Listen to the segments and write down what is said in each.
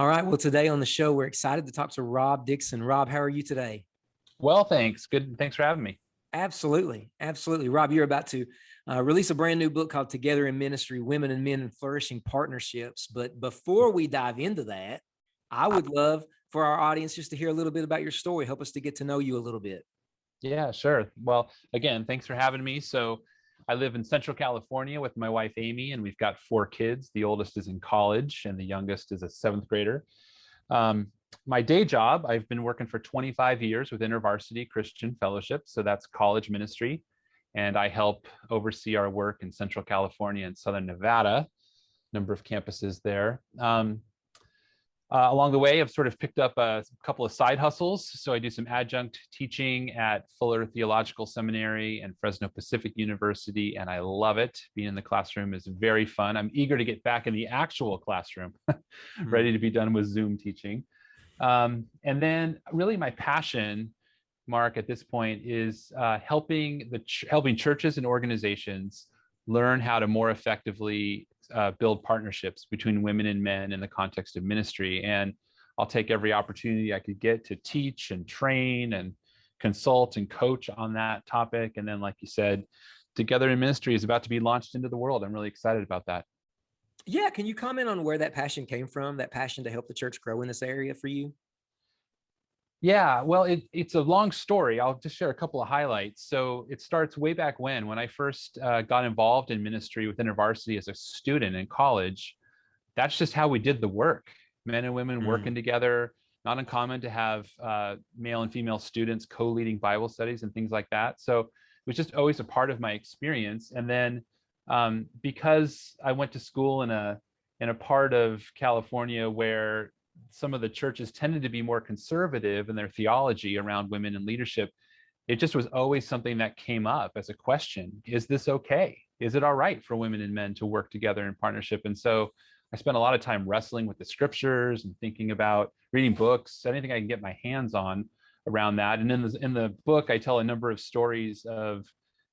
All right. Well, today on the show, we're excited to talk to Rob Dixon. Rob, how are you today? Well, thanks. Good. Thanks for having me. Absolutely. Absolutely. Rob, you're about to release a brand new book called Together in Ministry, Women and Men in Flourishing Partnerships. But before we dive into that, I would love for our audience just to hear a little bit about your story. Help us to get to know you a little bit. Yeah, sure. Well, again, thanks for having me. So I live in Central California with my wife, Amy, and we've got 4 kids. The oldest is in college and the youngest is a 7th grader. Um, my day job, I've been working for 25 years with InterVarsity Christian Fellowship. So that's college ministry. And I help oversee our work in Central California and Southern Nevada, number of campuses there. Along the way, I've sort of picked up a couple of side hustles. So I do some adjunct teaching at Fuller Theological Seminary and Fresno Pacific University, and I love it. Being in the classroom is very fun. I'm eager to get back in the actual classroom, ready to be done with Zoom teaching. And then really my passion, Mark, at this point is helping churches and organizations learn how to more effectively build partnerships between women and men in the context of ministry. And I'll take every opportunity I could get to teach and train and consult and coach on that topic. And then, like you said, Together in Ministry is about to be launched into the world. I'm really excited about that. Yeah. Can you comment on where that passion came from, that passion to help the church grow in this area for you? Yeah, well, it's a long story. I'll just share a couple of highlights. So it starts way back when I first got involved in ministry with InterVarsity as a student in college. That's just how we did the work. Men and women working together, not uncommon to have male and female students co-leading Bible studies and things like that. So it was just always a part of my experience. And then because I went to school in a part of California where some of the churches tended to be more conservative in their theology around women in leadership, it just was always something that came up as a question. Is this okay? Is it all right for women and men to work together in partnership? And so I spent a lot of time wrestling with the scriptures and thinking about reading books, anything I can get my hands on around that. And in the book, I tell a number of stories of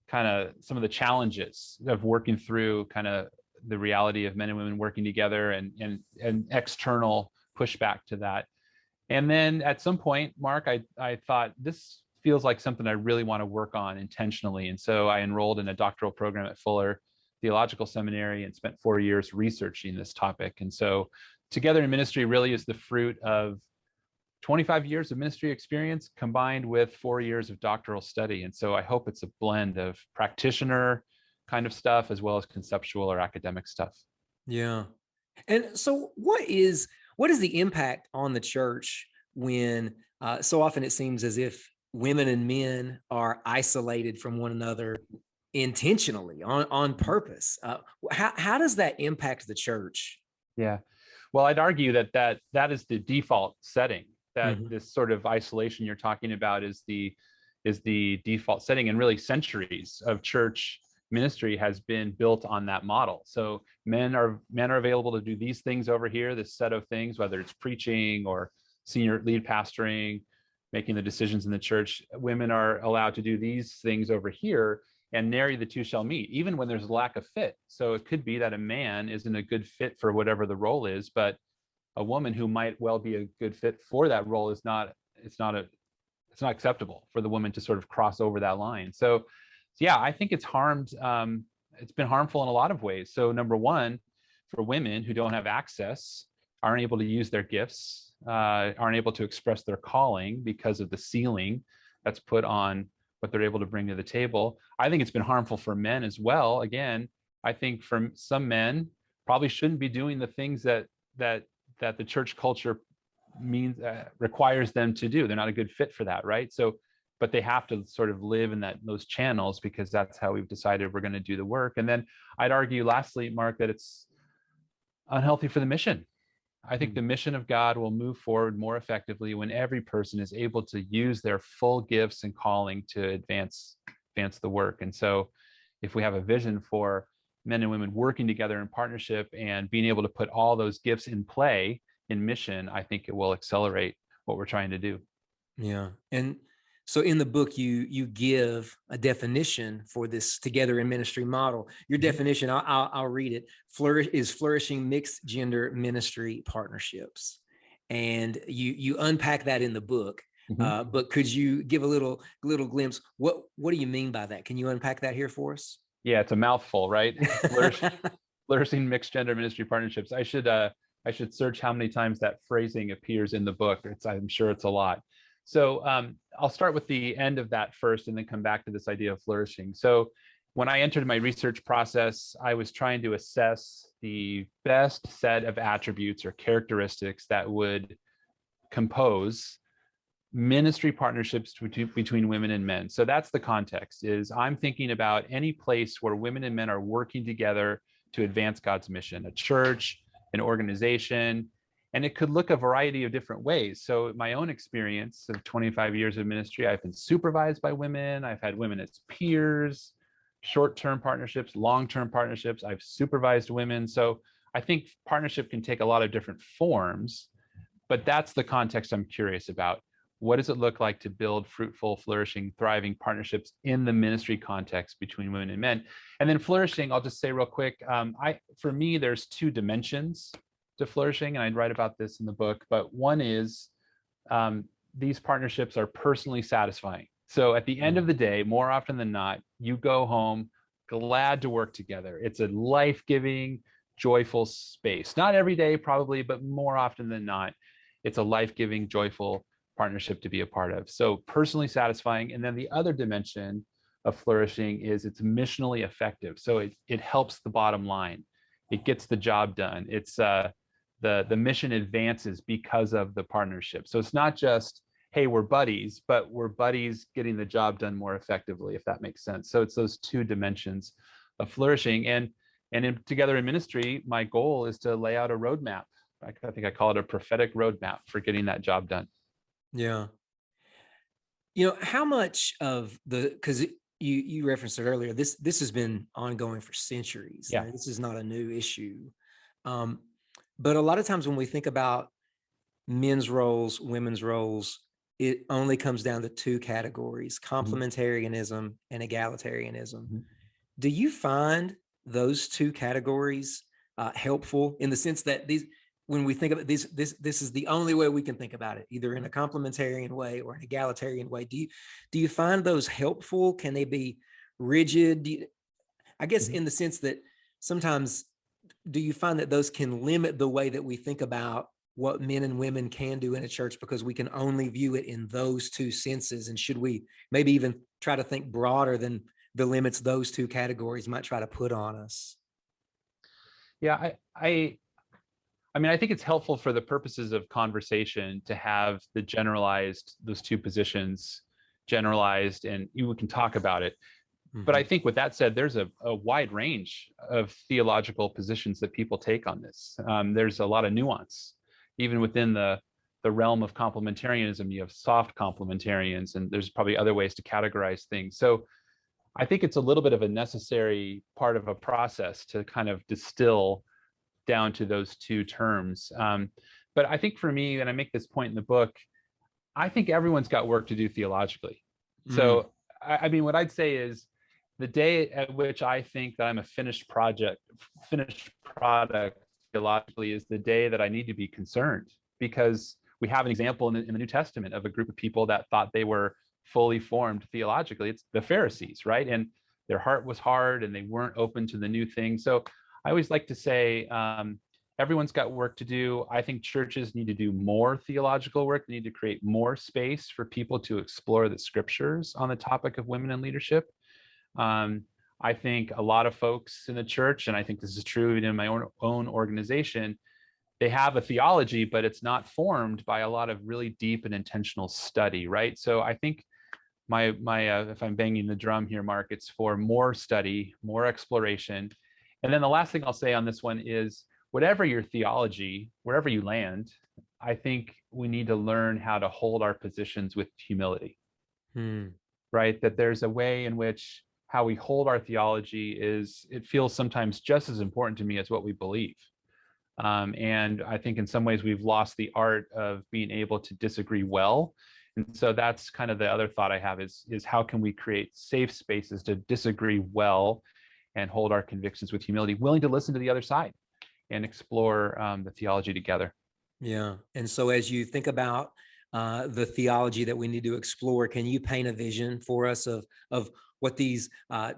kind of some of the challenges of working through kind of the reality of men and women working together and external pushback to that. And then at some point, Mark, I thought this feels like something I really want to work on intentionally. And so I enrolled in a doctoral program at Fuller Theological Seminary and spent 4 years researching this topic. And so Together in Ministry really is the fruit of 25 years of ministry experience combined with 4 years of doctoral study. And so I hope it's a blend of practitioner kind of stuff as well as conceptual or academic stuff. Yeah. And so what is the impact on the church when so often it seems as if women and men are isolated from one another intentionally on purpose? How does that impact the church? Yeah. Well, I'd argue that is the default setting, that this sort of isolation you're talking about is the default setting, and really centuries of church ministry has been built on that model. So men are available to do these things over here, this set of things, whether it's preaching or senior lead pastoring, making the decisions in the church. Women are allowed to do these things over here, and nary the two shall meet, even when there's a lack of fit. So it could be that a man isn't a good fit for whatever the role is, but a woman who might well be a good fit for that role is not acceptable for the woman to sort of cross over that line. So yeah, I think it's been harmful in a lot of ways. So number one, for women who don't have access, aren't able to use their gifts, aren't able to express their calling because of the ceiling that's put on what they're able to bring to the table. I think it's been harmful for men as well. Again, I think for some men probably shouldn't be doing the things that the church culture requires them to do. They're not a good fit for that, right? So but they have to sort of live in those channels because that's how we've decided we're going to do the work. And then I'd argue lastly, Mark, that it's unhealthy for the mission. I think the mission of God will move forward more effectively when every person is able to use their full gifts and calling to advance the work. And so if we have a vision for men and women working together in partnership and being able to put all those gifts in play in mission, I think it will accelerate what we're trying to do. Yeah. And so in the book, you give a definition for this Together in Ministry model. Your definition, I'll read it. Flourishing mixed gender ministry partnerships. and you unpack that in the book. Mhm. But could you give a little glimpse? What do you mean by that? Can you unpack that here for us? Yeah, it's a mouthful, right? Flourishing mixed gender ministry partnerships. I should search how many times that phrasing appears in the book. I'm sure it's a lot. So I'll start with the end of that first, and then come back to this idea of flourishing. So when I entered my research process, I was trying to assess the best set of attributes or characteristics that would compose ministry partnerships between women and men. So that's the context. Is I'm thinking about any place where women and men are working together to advance God's mission, a church, an organization, and it could look a variety of different ways. So my own experience of 25 years of ministry, I've been supervised by women, I've had women as peers, short-term partnerships, long-term partnerships, I've supervised women. So I think partnership can take a lot of different forms, but that's the context I'm curious about. What does it look like to build fruitful, flourishing, thriving partnerships in the ministry context between women and men? And then flourishing, I'll just say real quick, for me, there's two dimensions to flourishing, and I write about this in the book, but one is these partnerships are personally satisfying. So at the end of the day, more often than not, you go home glad to work together. It's a life-giving, joyful space. Not every day, probably, but more often than not, it's a life-giving, joyful partnership to be a part of. So personally satisfying. And then the other dimension of flourishing is it's missionally effective. So it helps the bottom line. It gets the job done. It's the mission advances because of the partnership. So it's not just, hey, we're buddies, but we're buddies getting the job done more effectively, if that makes sense. So it's those two dimensions of flourishing. And together in ministry, my goal is to lay out a roadmap. I think I call it a prophetic roadmap for getting that job done. Yeah. How much of because you referenced it earlier, this has been ongoing for centuries. Yeah. This is not a new issue. But a lot of times when we think about men's roles, women's roles, it only comes down to two categories: complementarianism and egalitarianism. Mm-hmm. Do you find those two categories helpful in the sense that when we think of it, this is the only way we can think about it, either in a complementarian way or an egalitarian way? Do you find those helpful? Can they be rigid? I guess in the sense that sometimes, do you find that those can limit the way that we think about what men and women can do in a church because we can only view it in those two senses? And should we maybe even try to think broader than the limits those two categories might try to put on us? Yeah, I mean, I think it's helpful for the purposes of conversation to have those two positions generalized, and we can talk about it. But I think with that said, there's a wide range of theological positions that people take on this. There's a lot of nuance, even within the realm of complementarianism. You have soft complementarians, and there's probably other ways to categorize things. So I think it's a little bit of a necessary part of a process to kind of distill down to those two terms. But I think for me, and I make this point in the book, I think everyone's got work to do theologically. So, I mean, what I'd say is the day at which I think that I'm a finished product theologically is the day that I need to be concerned, because we have an example in the New Testament of a group of people that thought they were fully formed theologically. It's the Pharisees, right? And their heart was hard and they weren't open to the new thing. So I always like to say, everyone's got work to do. I think churches need to do more theological work. They need to create more space for people to explore the scriptures on the topic of women in leadership. I think a lot of folks in the church, and I think this is true in my own organization, they have a theology, but it's not formed by a lot of really deep and intentional study, right? So I think my if I'm banging the drum here, Mark, it's for more study, more exploration. And then the last thing I'll say on this one is, whatever your theology, wherever you land, I think we need to learn how to hold our positions with humility, right? That there's a way in which how we hold our theology it feels sometimes just as important to me as what we believe. And I think in some ways we've lost the art of being able to disagree well. And so that's kind of the other thought I have is how can we create safe spaces to disagree well and hold our convictions with humility, willing to listen to the other side and explore the theology together. Yeah. And so as you think about the theology that we need to explore, can you paint a vision for us of what these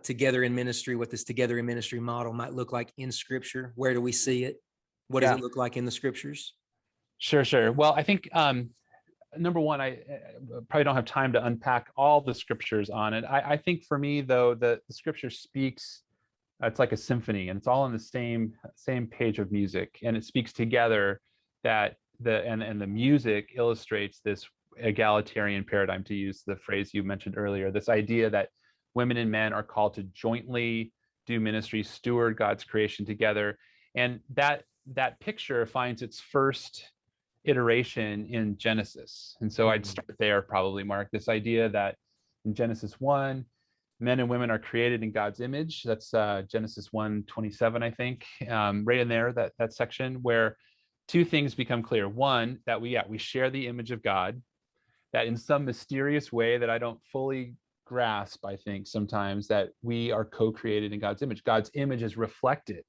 together in ministry, what this together in ministry model might look like in Scripture? Where do we see it? What does Yeah, it look like in the Scriptures? sure. Well, I think number one, I probably don't have time to unpack all the scriptures on it. I think for me, though, the scripture speaks, it's like a symphony, and it's all on the same page of music, and it speaks together. That the music illustrates this egalitarian paradigm, to use the phrase you mentioned earlier, this idea that women and men are called to jointly do ministry, steward God's creation together. And that picture finds its first iteration in Genesis. And so I'd start there probably, Mark, this idea that in Genesis 1, men and women are created in God's image. That's Genesis 1:27, I think, right in there, that section where two things become clear. One, that we share the image of God, that in some mysterious way that I don't fully grasp, I think sometimes, that we are co-created in God's image. God's image is reflected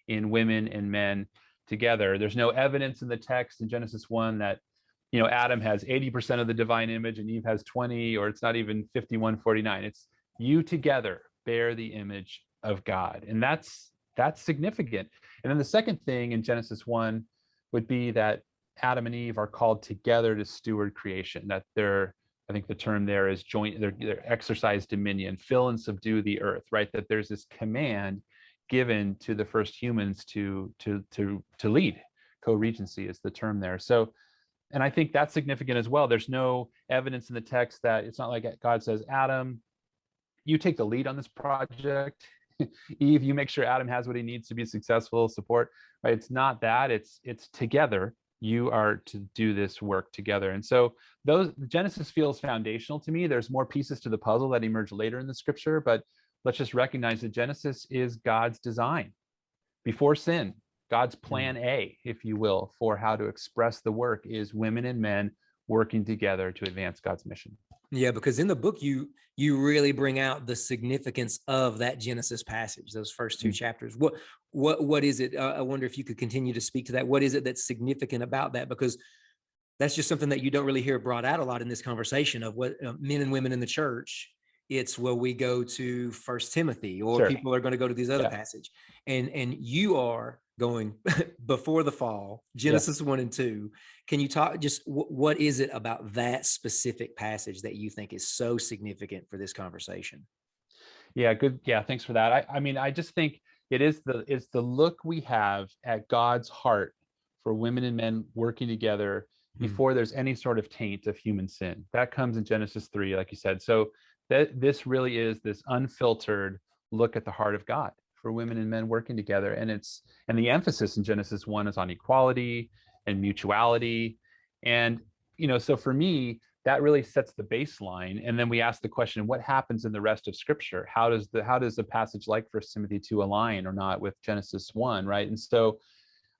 in women and men together. There's no evidence in the text in Genesis 1 that, Adam has 80% of the divine image and Eve has 20, or it's not even 51-49. It's you together bear the image of God. And that's significant. And then the second thing in Genesis 1 would be that Adam and Eve are called together to steward creation, that I think the term there is joint, they're exercise dominion, fill and subdue the earth, right? That there's this command given to the first humans to lead. Co-regency is the term there. So, and I think that's significant as well. There's no evidence in the text that it's not like God says, Adam, you take the lead on this project. Eve, you make sure Adam has what he needs to be successful, support, right? It's not that, it's together. You are to do this work together. And so Genesis feels foundational to me. There's more pieces to the puzzle that emerge later in the scripture, but let's just recognize that Genesis is God's design before sin. God's plan A, if you will, for how to express the work is women and men working together to advance God's mission. Yeah, because in the book you really bring out the significance of that Genesis passage, those first two chapters. What is it? I wonder if you could continue to speak to that. What is it that's significant about that? Because that's just something that you don't really hear brought out a lot in this conversation of what men and women in the church. It's where we go to First Timothy, or Sure. people are going to go to these other passage, and you are going before the fall, Genesis 1 and 2. Can you talk just what is it about that specific passage that you think is so significant for this conversation? Yeah, good. Yeah, thanks for that. I mean, I just think it's the look we have at God's heart for women and men working together before there's any sort of taint of human sin. That comes in Genesis 3, like you said. So this really is this unfiltered look at the heart of God for women and men working together. And the emphasis in Genesis 1 is on equality and mutuality. And, so for me, that really sets the baseline. And then we ask the question, what happens in the rest of scripture? How does a passage like 1 Timothy 2 align or not with Genesis 1, right? And so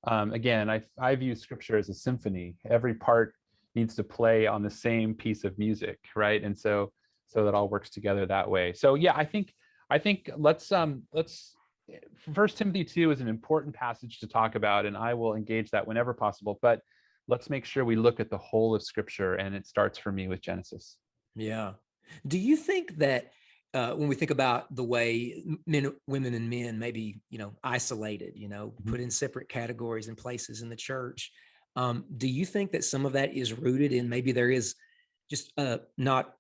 again, I view scripture as a symphony. Every part needs to play on the same piece of music, right? And so that all works together that way. So yeah, I think let's 1 Timothy 2 is an important passage to talk about, and I will engage that whenever possible. But let's make sure we look at the whole of scripture, and it starts for me with Genesis. Yeah. Do you think that when we think about the way women and men may be, isolated, put in separate categories and places in the church, do you think that some of that is rooted in maybe there is just not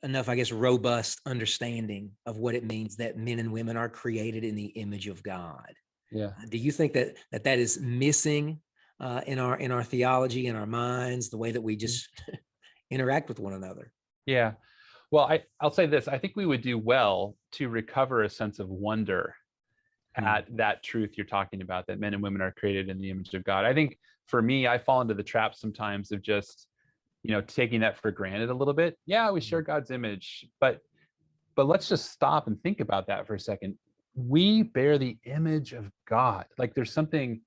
enough, I guess, robust understanding of what it means that men and women are created in the image of God? Yeah. Do you think that is missing in our theology, in our minds, the way that we just interact with one another? Yeah. Well, I'll say this. I think we would do well to recover a sense of wonder at that truth you're talking about, that men and women are created in the image of God. I think for me, I fall into the trap sometimes of just, taking that for granted a little bit. Yeah, we share God's image, but let's just stop and think about that for a second. We bear the image of God. Like there's something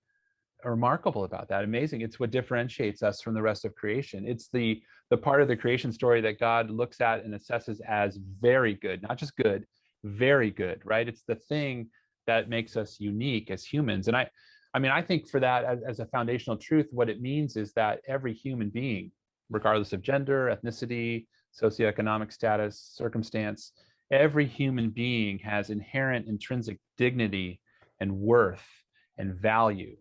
remarkable about that. Amazing. It's what differentiates us from the rest of creation. It's the part of the creation story that God looks at and assesses as very good, not just good, very good, right? It's the thing that makes us unique as humans. And I I mean, I think for that as a foundational truth, what it means is that every human being, regardless of gender, ethnicity, socioeconomic status, circumstance, every human being has inherent intrinsic dignity and worth and value,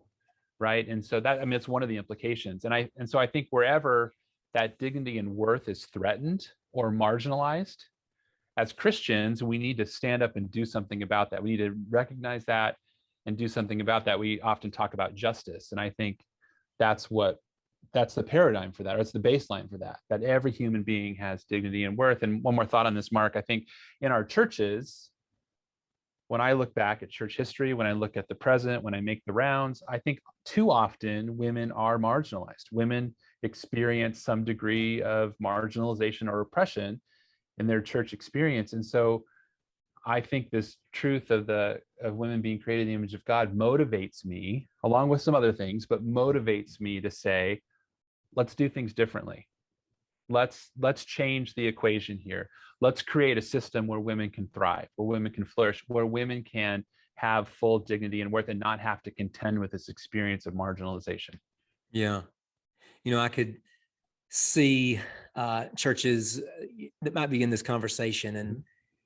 right? And so that, I mean, it's one of the implications. And so I think wherever that dignity and worth is threatened or marginalized, as Christians, we need to stand up and do something about that. We need to recognize that and do something about that. We often talk about justice. And I think that's the paradigm for that, or it's the baseline for that, that every human being has dignity and worth. And one more thought on this, Mark, I think in our churches, when I look back at church history, when I look at the present, when I make the rounds, I think too often women are marginalized. Women experience some degree of marginalization or oppression in their church experience. And so I think this truth of women being created in the image of God motivates me, along with some other things, but motivates me to say, let's do things differently. Let's change the equation here. Let's create a system where women can thrive, where women can flourish, where women can have full dignity and worth and not have to contend with this experience of marginalization. Yeah. I could see churches that might be in this conversation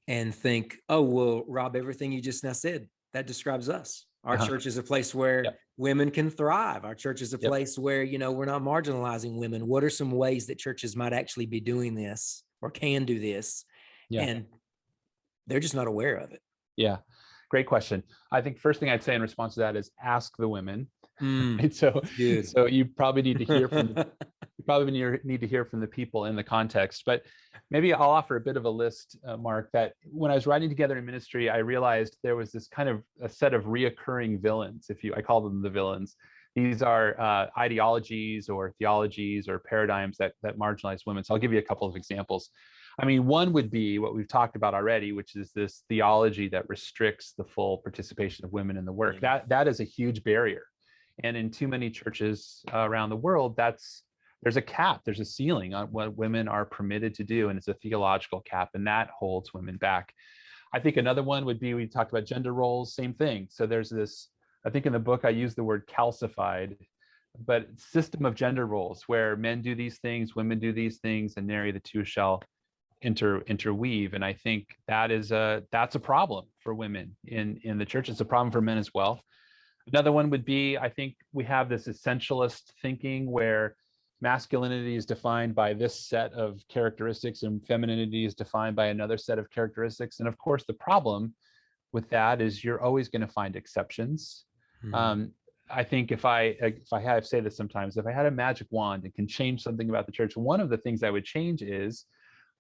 and think, oh, well, Rob, everything you just now said, that describes us. Our church is a place where women can thrive. Our church is a place where, we're not marginalizing women. What are some ways that churches might actually be doing this or can do this? Yeah. And they're just not aware of it. Yeah. Great question. I think first thing I'd say in response to that is ask the women. Right? So you probably need to hear from the people in the context. But maybe I'll offer a bit of a list, Mark, that when I was writing together in ministry, I realized there was this kind of a set of reoccurring villains. I call them the villains. These are ideologies or theologies or paradigms that marginalize women. So I'll give you a couple of examples. I mean, one would be what we've talked about already, which is this theology that restricts the full participation of women in the work. That is a huge barrier. And in too many churches around the world, there's a cap, there's a ceiling on what women are permitted to do. And it's a theological cap, and that holds women back. I think another one would be, we talked about gender roles, same thing. So there's this, I think in the book, I use the word calcified, but system of gender roles where men do these things, women do these things, and nary the two shall interweave. And I think that's a problem for women in the church. It's a problem for men as well. Another one would be, I think we have this essentialist thinking where masculinity is defined by this set of characteristics and femininity is defined by another set of characteristics. And of course, the problem with that is you're always going to find exceptions. I think if I say this sometimes, if I had a magic wand and can change something about the church, one of the things I would change is,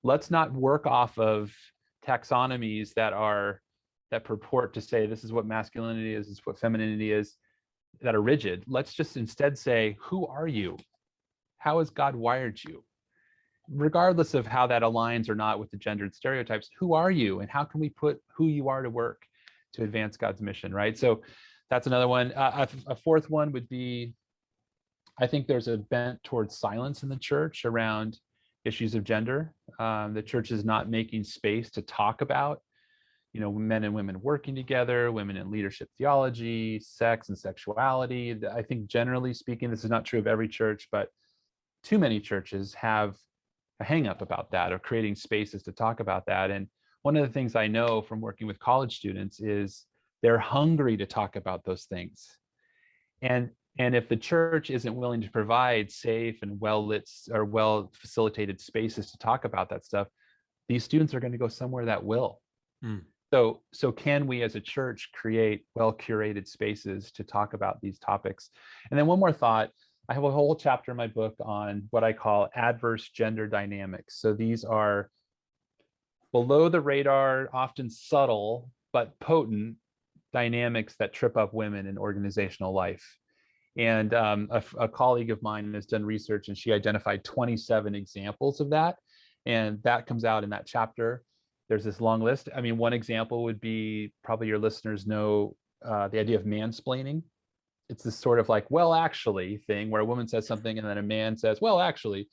let's not work off of taxonomies that purport to say this is what masculinity is, this is what femininity is, that are rigid. Let's just instead say, who are you? How has God wired you? Regardless of how that aligns or not with the gendered stereotypes, who are you? And how can we put who you are to work to advance God's mission, right? So that's another one. A fourth one would be, I think there's a bent towards silence in the church around issues of gender. The church is not making space to talk about, men and women working together, women in leadership theology, sex and sexuality. I think generally speaking, this is not true of every church, but too many churches have a hang up about that, or creating spaces to talk about that. And one of the things I know from working with college students is they're hungry to talk about those things. And if the church isn't willing to provide safe and well-lit or well-facilitated spaces to talk about that stuff, these students are going to go somewhere that will. So can we as a church create well-curated spaces to talk about these topics? And then one more thought, I have a whole chapter in my book on what I call adverse gender dynamics. So these are below the radar, often subtle, but potent dynamics that trip up women in organizational life. And a colleague of mine has done research, and she identified 27 examples of that. And that comes out in that chapter. There's this long list. I mean, one example would be, probably your listeners know the idea of mansplaining. It's this sort of like, well, actually thing where a woman says something and then a man says, well, actually,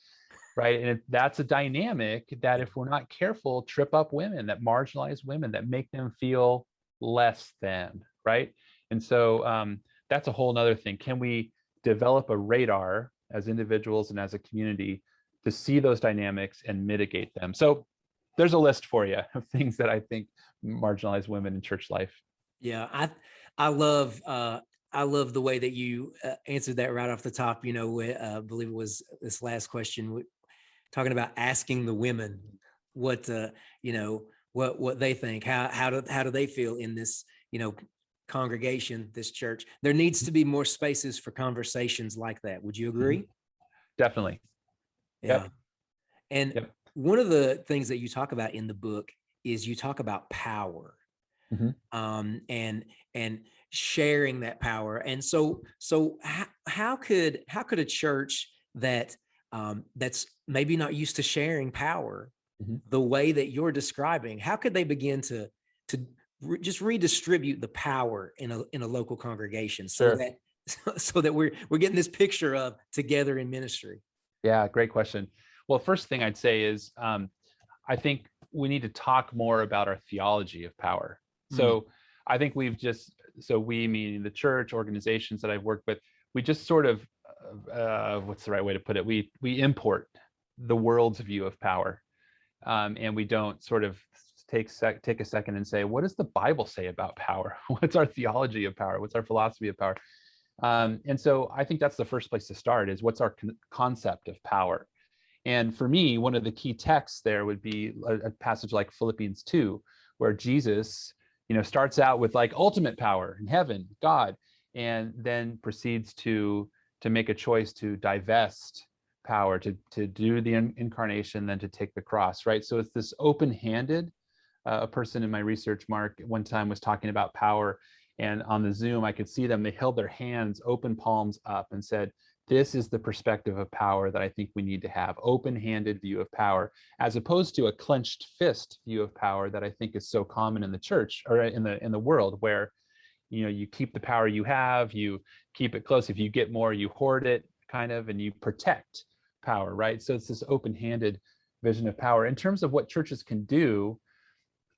right? And that's a dynamic that, if we're not careful, trip up women, that marginalize women, that make them feel less than, right? And so that's a whole nother thing. Can we develop a radar as individuals and as a community to see those dynamics and mitigate them? So there's a list for you of things that I think marginalize women in church life. Yeah, I love I love the way that you answered that right off the top. I believe it was this last question, talking about asking the women what what they think, how do they feel in this congregation, this church. There needs to be more spaces for conversations like that. Would you agree? Definitely. Yeah. Yep. And Yep. one of the things that you talk about in the book is you talk about power, Mhm. and sharing that power. And so how could a church that's maybe not used to sharing power Mhm. the way that you're describing, how could they begin to just redistribute the power in a local congregation, so Sure. that so that we're getting this picture of together in ministry? Yeah, great question. Well, first thing I'd say is I think we need to talk more about our theology of power. Mm. So I think we, meaning the church, organizations that I've worked with, we just sort of, what's the right way to put it? We import the world's view of power, and we don't sort of take a second and say, what does the Bible say about power? What's our theology of power? What's our philosophy of power? And so I think that's the first place to start, is what's our concept of power? And for me, one of the key texts there would be a passage like Philippians 2, where Jesus, starts out with like ultimate power in heaven, God, and then proceeds to make a choice to divest power, to do the incarnation, then to take the cross, right? So it's this open-handed. A person in my research, Mark, one time was talking about power, and on the Zoom, I could see them. They held their hands, open palms up, and said, this is the perspective of power that I think we need to have. Open-handed view of power, as opposed to a clenched fist view of power that I think is so common in the church, or in the world, where you keep the power you have, you keep it close. If you get more, you hoard it, kind of, and you protect power, right? So it's this open-handed vision of power. In terms of what churches can do,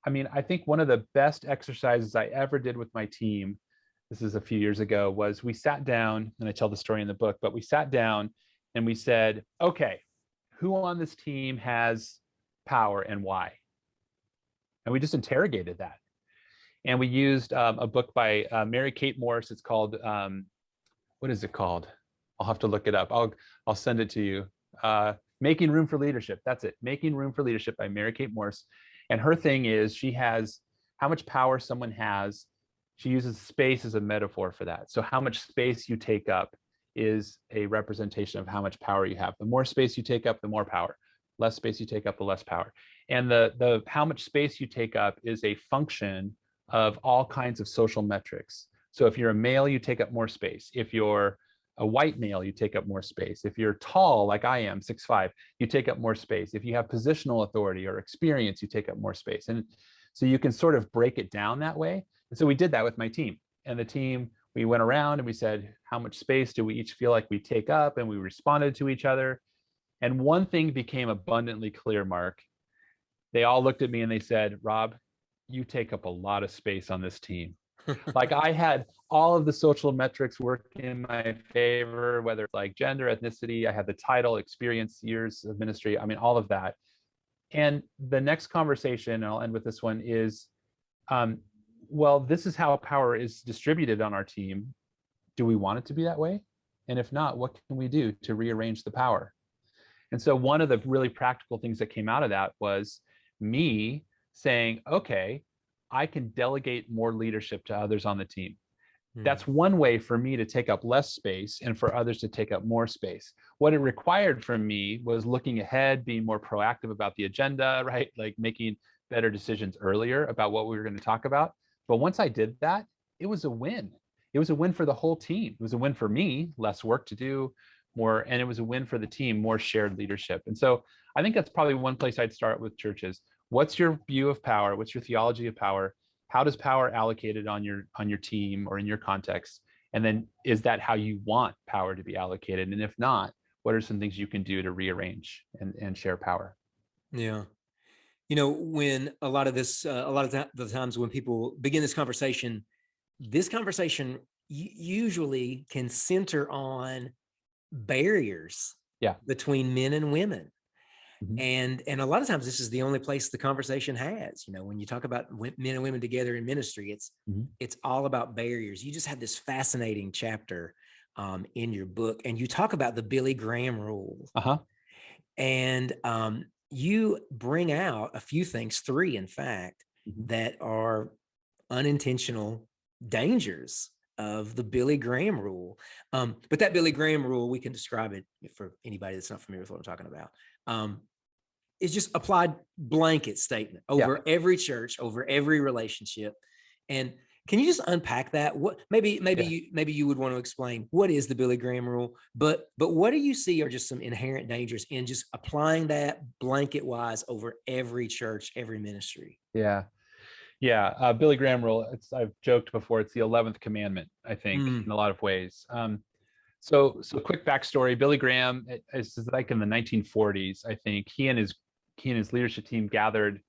I mean, I think one of the best exercises I ever did with my team, this is a few years ago, was we sat down, and I tell the story in the book, but we sat down and we said, okay, who on this team has power and why? And we just interrogated that. And we used a book by Mary Kate Morris. It's called, what is it called? I'll have to look it up. I'll send it to you. Making Room for Leadership. That's it. Making Room for Leadership by Mary Kate Morris. And her thing is, she has how much power someone has. She uses space as a metaphor for that. So how much space you take up is a representation of how much power you have. The more space you take up, the more power. Less space you take up, the less power. And the how much space you take up is a function of all kinds of social metrics. So if you're a male, you take up more space. If you're a white male, you take up more space. If you're tall, like I am, 6'5", you take up more space. If you have positional authority or experience, you take up more space. And so you can sort of break it down that way. And so we did that with my team. And the team, we went around and we said, how much space do we each feel like we take up? And we responded to each other. And one thing became abundantly clear, Mark. They all looked at me and they said, Rob, you take up a lot of space on this team. Like, I had all of the social metrics work in my favor, whether it's like gender, ethnicity, I had the title, experience, years of ministry, I mean, all of that. And the next conversation, and I'll end with this one, is, well, this is how power is distributed on our team. Do we want it to be that way? And if not, what can we do to rearrange the power? And so one of the really practical things that came out of that was me saying, okay, I can delegate more leadership to others on the team. That's one way for me to take up less space and for others to take up more space. What it required from me was looking ahead, being more proactive about the agenda, right? Like making better decisions earlier about what we were going to talk about. But once I did that, it was a win. It was a win for the whole team. It was a win for me, less work to do, more, and it was a win for the team, more shared leadership. And so I think that's probably one place I'd start with churches. What's your view of power? What's your theology of power? How does power allocated on your team or in your context? And then is that how you want power to be allocated? And if not, what are some things you can do to rearrange and share power? Yeah. When a lot of the times when people begin this conversation usually can center on barriers Yeah. between men and women. Mhm. And a lot of times this is the only place the conversation has. When you talk about men and women together in ministry, Mhm. it's all about barriers. You just had this fascinating chapter in your book, and you talk about the Billy Graham rule. Uh-huh. And you bring out a few things, three, in fact, Mhm. that are unintentional dangers of the Billy Graham rule. But that Billy Graham rule, we can describe it for anybody that's not familiar with what I'm talking about. It's just applied blanket statement over every church, over every relationship. And can you just unpack that? What maybe you would want to explain what is the Billy Graham rule, but what do you see are just some inherent dangers in just applying that blanket wise over every church, every ministry? Yeah. Yeah. Billy Graham rule. I've joked before. It's the 11th commandment, I think, in a lot of ways. So quick backstory. Billy Graham is like in the 1940s, I think. He and his leadership team gathered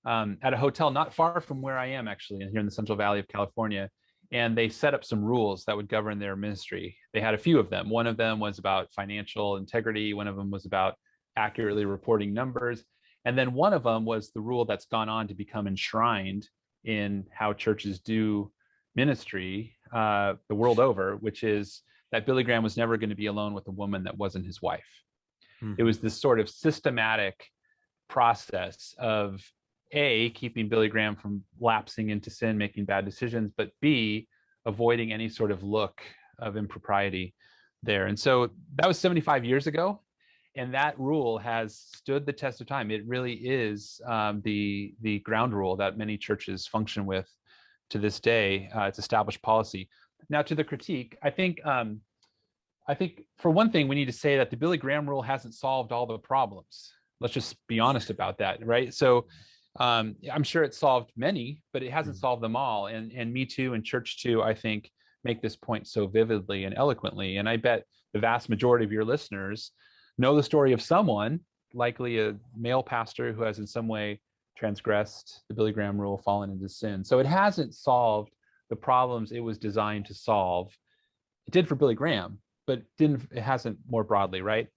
at a hotel not far from where I am, actually, here in the Central Valley of California. And they set up some rules that would govern their ministry. They had a few of them. One of them was about financial integrity. One of them was about accurately reporting numbers. And then one of them was the rule that's gone on to become enshrined in how churches do ministry the world over, which is that Billy Graham was never going to be alone with a woman that wasn't his wife. It was this sort of systematic process of A, keeping Billy Graham from lapsing into sin, making bad decisions, but B, avoiding any sort of look of impropriety there. And so that was 75 years ago. And that rule has stood the test of time. It really is the ground rule that many churches function with to this day. It's established policy. Now, to the critique, I think for one thing, we need to say that the Billy Graham rule hasn't solved all the problems. Let's just be honest about that, right? So I'm sure it solved many, but it hasn't solved them all. And Me Too and Church Too, I think, make this point so vividly and eloquently. And I bet the vast majority of your listeners know the story of someone, likely a male pastor, who has in some way transgressed the Billy Graham rule, fallen into sin. So it hasn't solved the problems it was designed to solve. It did for Billy Graham, but it hasn't more broadly, right?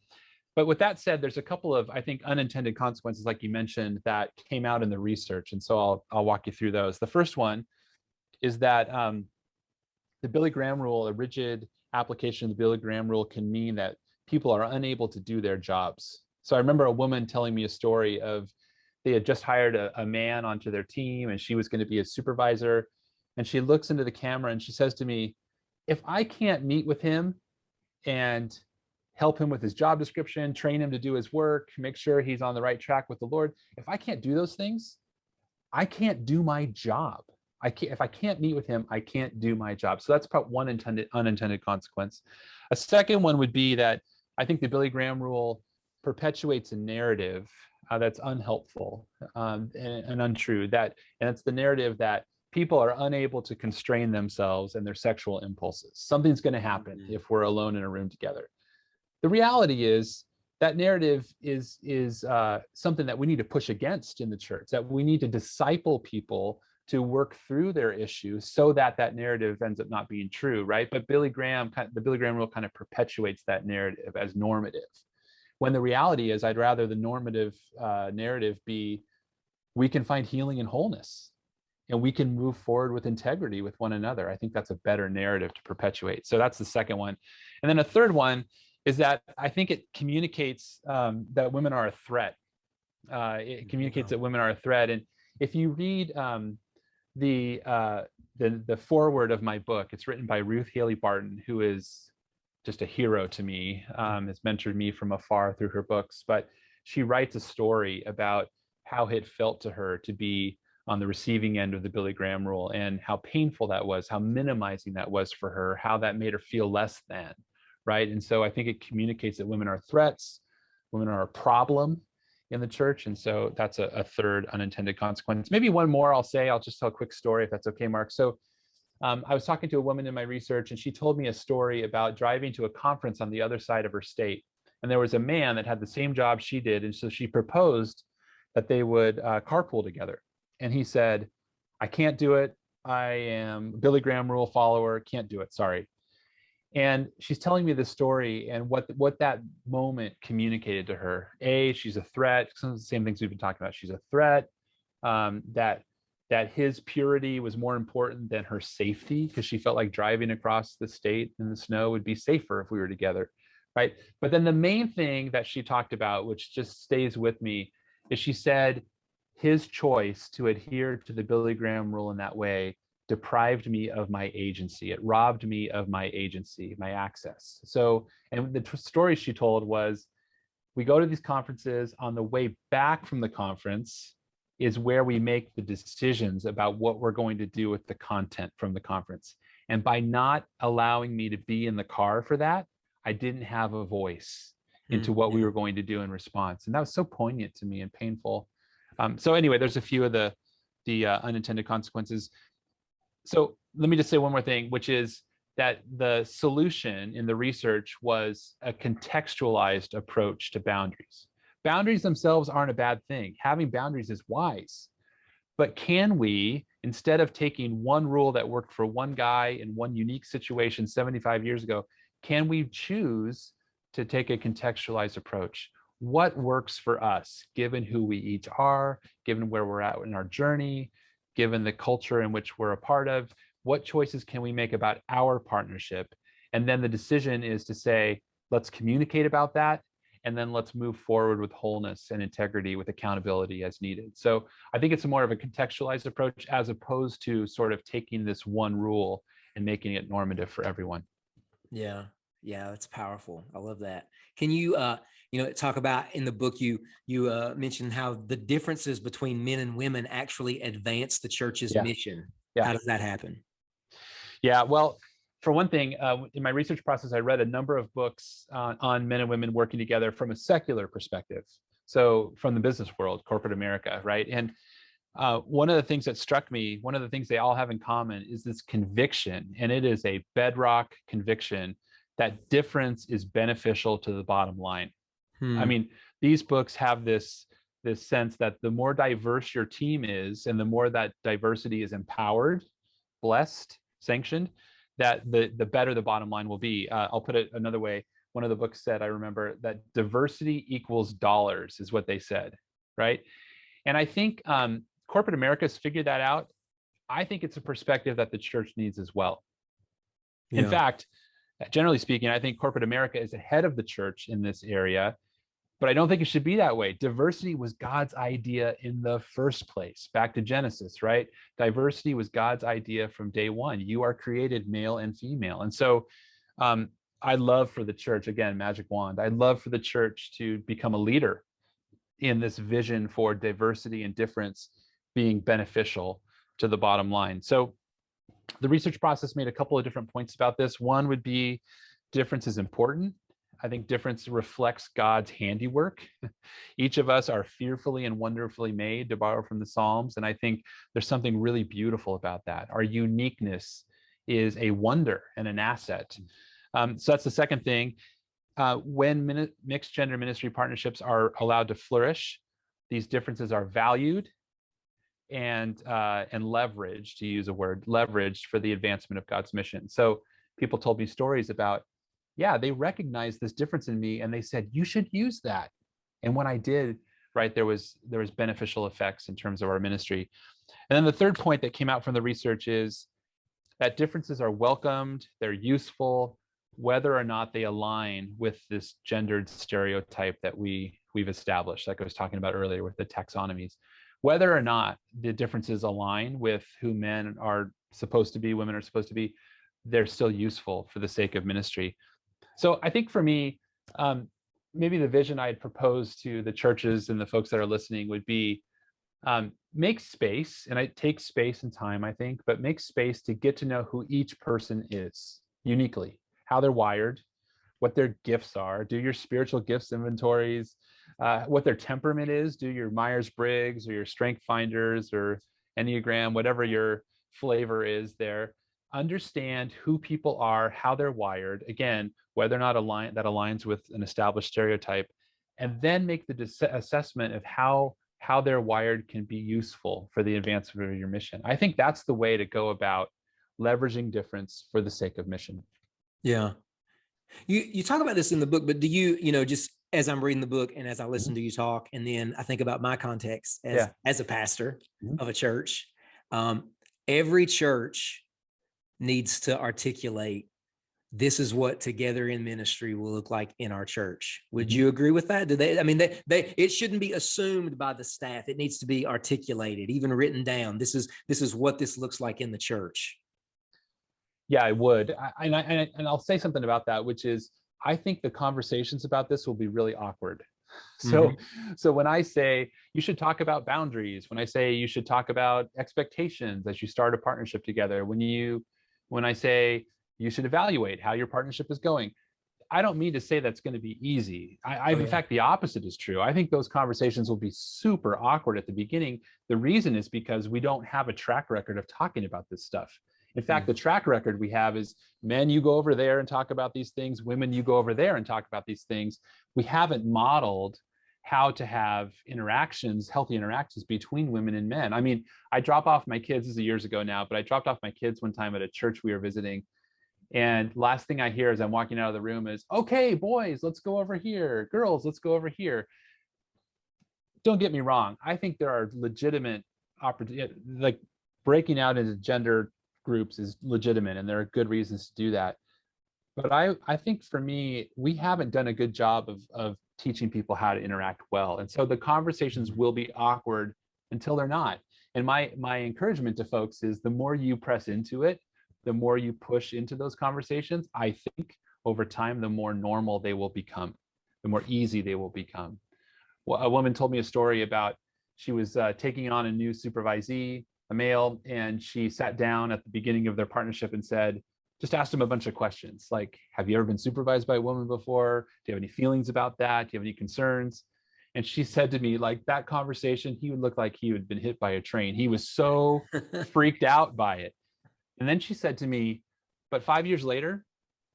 But with that said, there's a couple of, I think, unintended consequences, like you mentioned, that came out in the research. And so I'll walk you through those. The first one is that the Billy Graham rule, a rigid application of the Billy Graham rule, can mean that people are unable to do their jobs. So I remember a woman telling me a story of they had just hired a man onto their team, and she was going to be a supervisor. And she looks into the camera and she says to me, if I can't meet with him and help him with his job description, train him to do his work, make sure he's on the right track with the Lord, if I can't do those things, I can't do my job. If I can't meet with him, I can't do my job. So that's probably one unintended consequence. A second one would be that I think the Billy Graham rule perpetuates a narrative that's unhelpful and untrue. And it's the narrative that people are unable to constrain themselves and their sexual impulses. Something's going to happen if we're alone in a room together. The reality is that narrative is something that we need to push against in the church, that we need to disciple people to work through their issues so that narrative ends up not being true, right? But the Billy Graham rule kind of perpetuates that narrative as normative, when the reality is I'd rather the normative narrative be we can find healing and wholeness, and we can move forward with integrity with one another. I think that's a better narrative to perpetuate. So that's the second one. And then a third one is that I think it communicates that women are a threat. It communicates that women are a threat. And if you read the foreword of my book, it's written by Ruth Haley Barton, who is just a hero to me, has mentored me from afar through her books. But she writes a story about how it felt to her to be on the receiving end of the Billy Graham rule, and how painful that was, how minimizing that was for her, how that made her feel less than, right? And so I think it communicates that women are threats, women are a problem in the church. And so that's a third unintended consequence. Maybe one more I'll just tell a quick story, if that's okay, Mark. So I was talking to a woman in my research, and she told me a story about driving to a conference on the other side of her state. And there was a man that had the same job she did. And so she proposed that they would carpool together. And he said, I can't do it. I am a Billy Graham rule follower, can't do it, sorry. And she's telling me this story and what that moment communicated to her. A, she's a threat, some of the same things we've been talking about. She's a threat, that his purity was more important than her safety, because she felt like driving across the state in the snow would be safer if we were together, right? But then the main thing that she talked about, which just stays with me, is she said his choice to adhere to the Billy Graham rule in that way deprived me of my agency. It robbed me of my agency, my access. So, and the story she told was, we go to these conferences. On the way back from the conference is where we make the decisions about what we're going to do with the content from the conference. And by not allowing me to be in the car for that, I didn't have a voice into what we were going to do in response. And that was so poignant to me and painful. So anyway, there's a few of the unintended consequences. So let me just say one more thing, which is that the solution in the research was a contextualized approach to boundaries. Boundaries themselves aren't a bad thing. Having boundaries is wise. But can we, instead of taking one rule that worked for one guy in one unique situation 75 years ago, can we choose to take a contextualized approach? What works for us, given who we each are, given where we're at in our journey, given the culture in which we're a part of? What choices can we make about our partnership? And then the decision is to say, let's communicate about that, and then let's move forward with wholeness and integrity, with accountability as needed. So I think it's more of a contextualized approach, as opposed to sort of taking this one rule and making it normative for everyone. Yeah. Yeah. That's powerful. I love that. Can you, talk about, in the book, you mentioned how the differences between men and women actually advance the church's mission. Yeah. How does that happen? Yeah. Well, for one thing, in my research process, I read a number of books on men and women working together from a secular perspective. So from the business world, corporate America, right? And one of the things that struck me, one of the things they all have in common, is this conviction, and it is a bedrock conviction, that difference is beneficial to the bottom line. I mean, these books have this sense that the more diverse your team is, and the more that diversity is empowered, blessed, sanctioned, that the better the bottom line will be. I'll put it another way. One of the books said, I remember, that diversity equals dollars, is what they said, right? And I think corporate America's figured that out. I think it's a perspective that the church needs as well. In fact, generally speaking, I think corporate America is ahead of the church in this area, but I don't think it should be that way. Diversity was God's idea in the first place. Back to Genesis, right? Diversity was God's idea from day one. You are created male and female. And so I love for the church, again, magic wand, I'd love for the church to become a leader in this vision for diversity and difference being beneficial to the bottom line. So the research process made a couple of different points about this. One would be, difference is important. I think difference reflects God's handiwork. Each of us are fearfully and wonderfully made, to borrow from the Psalms. And I think there's something really beautiful about that. Our uniqueness is a wonder and an asset. So that's the second thing. When mixed gender ministry partnerships are allowed to flourish, these differences are valued and leveraged, to use a word, leveraged for the advancement of God's mission. So people told me stories about, they recognized this difference in me, and they said, you should use that. And when I did, right, there was beneficial effects in terms of our ministry. And then the third point that came out from the research is that differences are welcomed, they're useful, whether or not they align with this gendered stereotype that we've established, like I was talking about earlier with the taxonomies. Whether or not the differences align with who men are supposed to be, women are supposed to be, they're still useful for the sake of ministry. So I think for me, maybe the vision I'd propose to the churches and the folks that are listening would be, make space, and it takes space and time, I think, but make space to get to know who each person is uniquely, how they're wired, what their gifts are. Do your spiritual gifts inventories, what their temperament is. Do your Myers-Briggs or your Strength Finders or Enneagram, whatever your flavor is there. Understand who people are, how they're wired, again, whether or not that aligns with an established stereotype, and then make the assessment of how how they're wired can be useful for the advancement of your mission. I think that's the way to go about leveraging difference for the sake of mission. Yeah. You talk about this in the book, but do you, just as I'm reading the book and as I listen to you talk, and then I think about my context as a pastor of a church, every church needs to articulate, this is what together in ministry will look like in our church. Would you agree with that? It shouldn't be assumed by the staff. It needs to be articulated, even written down. This is what this looks like in the church. Yeah, I would. And I'll say something about that, which is, I think the conversations about this will be really awkward. So when I say you should talk about boundaries, when I say you should talk about expectations as you start a partnership together, when I say you should evaluate how your partnership is going, I don't mean to say that's going to be easy. In fact, the opposite is true. I think those conversations will be super awkward at the beginning. The reason is because we don't have a track record of talking about this stuff. In fact, the track record we have is, men, you go over there and talk about these things. Women, you go over there and talk about these things. We haven't modeled how to have healthy interactions between women and men. I mean, I drop off my kids, this is years ago now, but I dropped off my kids one time at a church we were visiting. And last thing I hear as I'm walking out of the room is, okay, boys, let's go over here. Girls, let's go over here. Don't get me wrong. I think there are legitimate opportunities, like breaking out into gender groups is legitimate, and there are good reasons to do that. But I think for me, we haven't done a good job of teaching people how to interact well. And so the conversations will be awkward until they're not. And my encouragement to folks is, the more you press into it, the more you push into those conversations, I think over time, the more normal they will become, the more easy they will become. Well, a woman told me a story about, she was taking on a new supervisee, a male, and she sat down at the beginning of their partnership and just asked him a bunch of questions like, have you ever been supervised by a woman before? Do you have any feelings about that? Do you have any concerns? And she said to me, like, that conversation, he would look like he had been hit by a train. He was so freaked out by it. And then she said to me, but 5 years later,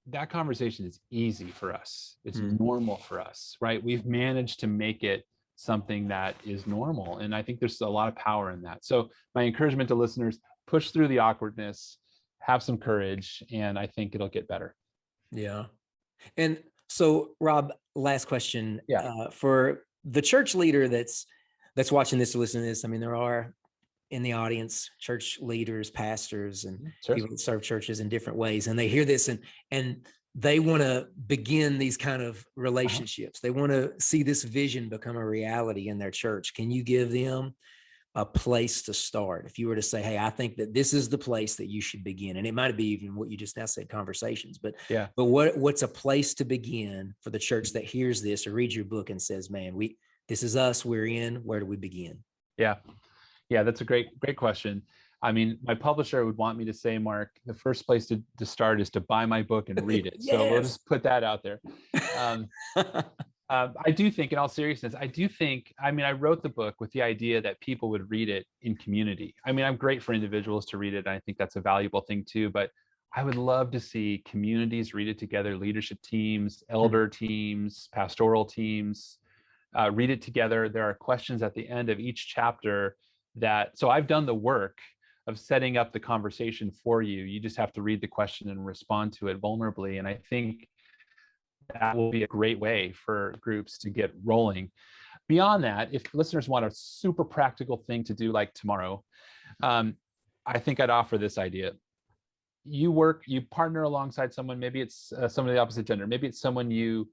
that conversation is easy for us. It's normal for us, right? We've managed to make it something that is normal. And I think there's a lot of power in that. So my encouragement to listeners, push through the awkwardness, have some courage, and I think it'll get better. Yeah. And so, Rob, last question. For the church leader that's watching this or listening to this, I mean, there are in the audience church leaders, pastors, and people that serve churches in different ways, and they hear this and they want to begin these kind of relationships. They want to see this vision become a reality in their church. Can you give them a place to start? If you were to say, hey, I think that this is the place that you should begin, and it might be even what you just now said, conversations, but what's a place to begin for the church that hears this or reads your book and says, man, this is us, we're in, where do we begin? Yeah, that's a great question. I mean, my publisher would want me to say, Mark, the first place to start is to buy my book and read it. So we'll just put that out there. I do think, in all seriousness, I wrote the book with the idea that people would read it in community. I mean, I'm great for individuals to read it. And I think that's a valuable thing too, but I would love to see communities read it together, leadership teams, elder teams, pastoral teams, read it together. There are questions at the end of each chapter so I've done the work of setting up the conversation for you. You just have to read the question and respond to it vulnerably. And I think that will be a great way for groups to get rolling. Beyond that, if listeners want a super practical thing to do like tomorrow, I think I'd offer this idea. You partner alongside someone, maybe it's someone of the opposite gender, maybe it's someone you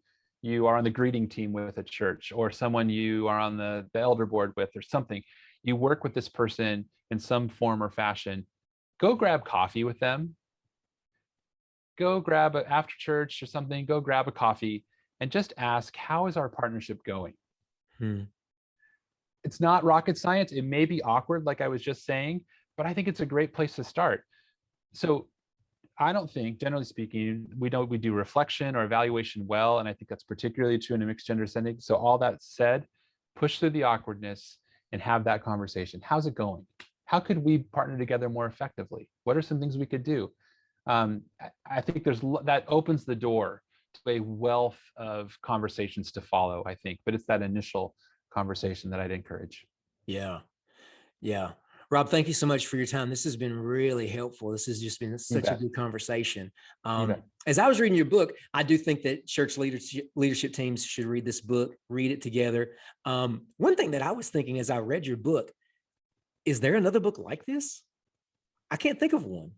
are on the greeting team with at church, or someone you are on the elder board with, or something. You work with this person in some form or fashion. Go grab coffee with them. Go grab after church or something, go grab a coffee and just ask, how is our partnership going? It's not rocket science. It may be awkward, like I was just saying, but I think it's a great place to start. So I don't think, generally speaking, we do reflection or evaluation well, and I think that's particularly true in a mixed gender setting. So all that said, push through the awkwardness and have that conversation. How's it going? How could we partner together more effectively? What are some things we could do? I think that opens the door to a wealth of conversations to follow, I think, but it's that initial conversation that I'd encourage. Yeah. Yeah. Rob, thank you so much for your time. This has been really helpful. This has just been You such a bet. good conversation. You bet. As I was reading your book, I do think that church leadership teams should read this book, read it together. One thing that I was thinking as I read your book, is there another book like this? I can't think of one.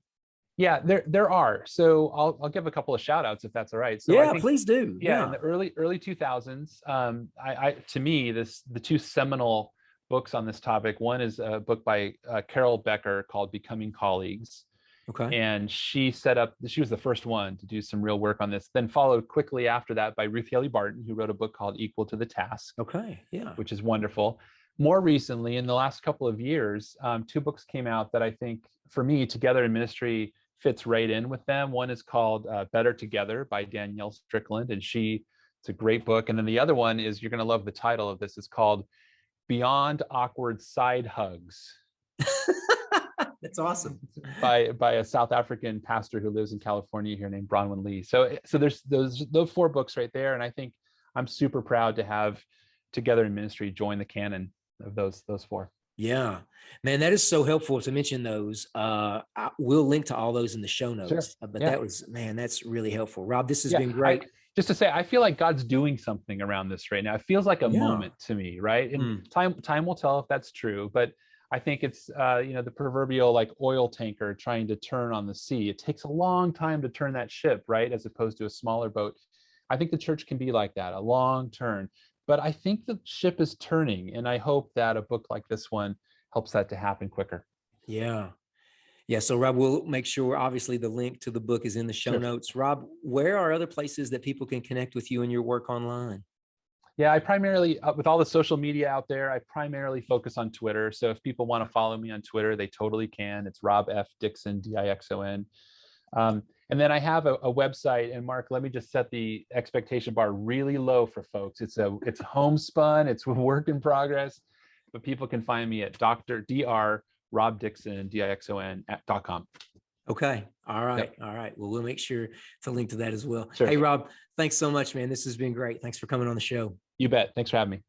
Yeah, there are. So I'll give a couple of shout outs if that's all right. So I Yeah, think, please do. yeah, in Yeah. the early 2000s, I to me the two seminal books on this topic. One is a book by Carol Becker called Becoming Colleagues, Okay. and she was the first one to do some real work on this. Then followed quickly after that by Ruth Haley Barton, who wrote a book called Equal to the Task, Okay. Yeah. which is wonderful. More recently, in the last couple of years, two books came out that I think, for me, Together in Ministry fits right in with them. One is called Better Together by Danielle Strickland, and it's a great book. And then the other one is, you're going to love the title of this. It's called Beyond Awkward Side Hugs. That's awesome. by a South African pastor who lives in California here named Bronwyn Lee. So there's those four books right there, and I think I'm super proud to have Together in Ministry join the canon of those four. Yeah, man, that is so helpful to mention those. We'll link to all those in the show notes. Sure. But Yeah. that was, man, that's really helpful. Rob, this has Yeah, been great. just to say, I feel like God's doing something around this right now. It feels like a Yeah. moment to me, right? And time will tell if that's true. But I think it's the proverbial like oil tanker trying to turn on the sea. It takes a long time to turn that ship, right? As opposed to a smaller boat. I think the church can be like that, a long turn. But I think the ship is turning, and I hope that a book like this one helps that to happen quicker. Yeah. Yeah. So Rob, we'll make sure, obviously, the link to the book is in the show Sure. notes. Rob, where are other places that people can connect with you and your work online? Yeah, I primarily, with all the social media out there, I primarily focus on Twitter. So if people want to follow me on Twitter, they totally can. It's Rob F. Dixon, Dixon. And then I have a website, and Mark, let me just set the expectation bar really low for folks. It's homespun, it's a work in progress, but people can find me at Dr. Rob Dixon, Dixon.com. Okay. All right. Yep. All right. Well, we'll make sure to link to that as well. Sure. Hey, Rob, thanks so much, man. This has been great. Thanks for coming on the show. You bet. Thanks for having me.